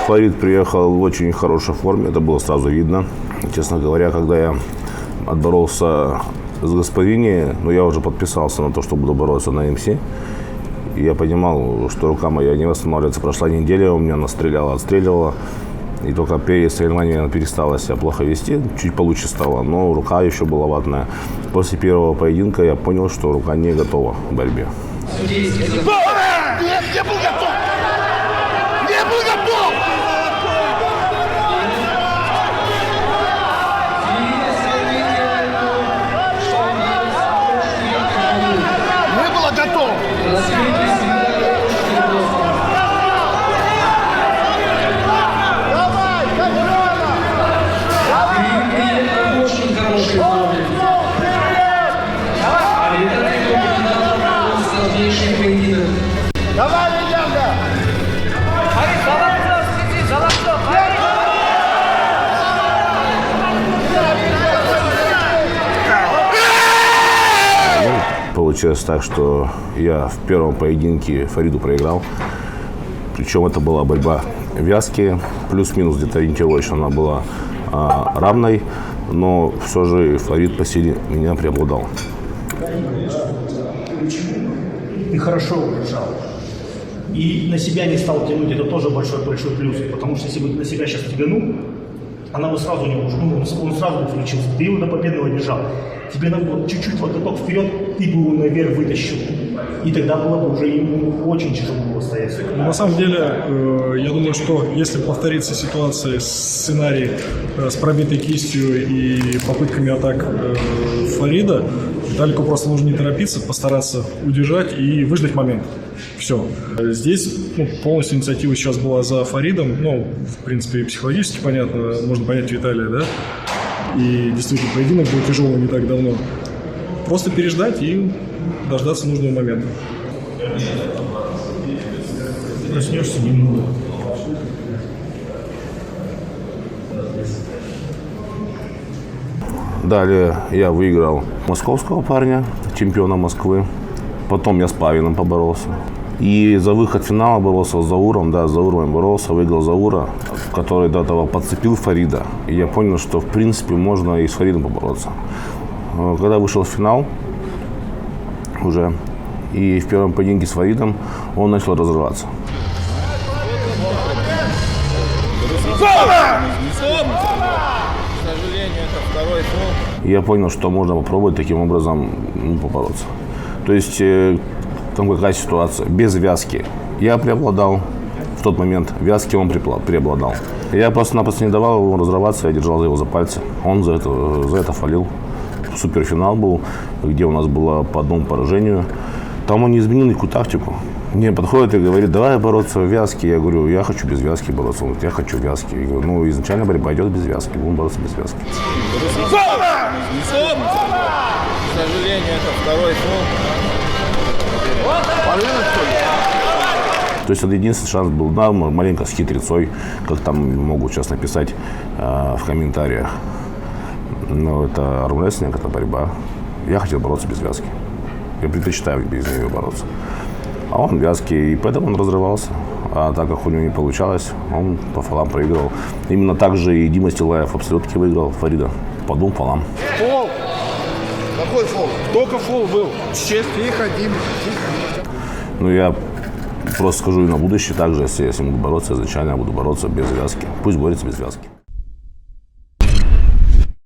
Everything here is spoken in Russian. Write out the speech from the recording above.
Фарид приехал в очень хорошей форме, это было сразу видно. Честно говоря, когда я отборолся с Гаспарини, я уже подписался на то, что буду бороться на МС. И я понимал, что рука моя не восстанавливается. Прошла неделя, у меня она стреляла, отстреливала. И только перед соревнованием она перестала себя плохо вести, чуть получше стало, но рука еще была ватная. После первого поединка я понял, что рука не готова к борьбе. Нет, не был готов! Не был готов! Не было готов! Давай, легенда! Получилось так, что я в первом поединке Фариду проиграл. Причем это была борьба вязки, плюс-минус где-то ориентировочно она была равной, но все же Фарид по силе меня преобладал. Ты хорошо удержал. И на себя не стал тянуть, это тоже большой-большой плюс. Потому что если бы ты на себя сейчас тянул, она бы сразу не ушла, он сразу бы включился. Ты его до победного держал. Тебе надо было чуть-чуть вот готов вперед, ты бы его наверх вытащил. И тогда было бы уже ему очень тяжело было стоять. На самом деле, я думаю, что если повторится ситуация, сценарий с пробитой кистью и попытками атак Фарида, Виталику просто нужно не торопиться, постараться удержать и выждать момент. Все. Здесь полностью инициатива сейчас была за Фаридом. В принципе, и психологически понятно, можно понять Виталия, да? И действительно, поединок был тяжелый не так давно. Просто переждать и дождаться нужного момента. Проснешься немного. Далее я выиграл московского парня, чемпиона Москвы. Потом я с Павиным поборолся. И за выход в финал боролся с Зауром. Да, с Зауром боролся, выиграл Заура, который до этого подцепил Фарида. И я понял, что в принципе можно и с Фаридом побороться. Когда вышел в финал уже, и в первом поединке с Фаридом он начал разрываться. И я понял, что можно попробовать таким образом побороться. То есть там какая ситуация? Без вязки. Я преобладал в тот момент, вязки он преобладал. Я просто-напросто не давал ему разрываться, я держал его за пальцы. Он за это фалил. Суперфинал был, где у нас было по одному поражению. Там он не изменил никакую тактику. Мне подходит и говорит, давай бороться в вязке. Я говорю, я хочу без вязки бороться. Он говорит, я хочу вязки. Я говорю, изначально борьба идет без вязки. Будем бороться без вязки. К сожалению, это второй фол. То есть это единственный шанс был, да, маленько с хитрецой, как там могут сейчас написать в комментариях. Но это армрестлинг, это борьба. Я хотел бороться без вязки. Я предпочитаю без нее бороться. А он вязки, и поэтому он разрывался. А так как у него не получалось, он по фолам проигрывал. Именно так же и Дима Стилаев в абсолютке выиграл Фарида по 2 фолам. Фол! Какой фол? Только фол был. Честь. Тихо, Дим, тихо. Я просто скажу и на будущее также, если буду бороться, изначально я буду бороться без вязки. Пусть борется без вязки.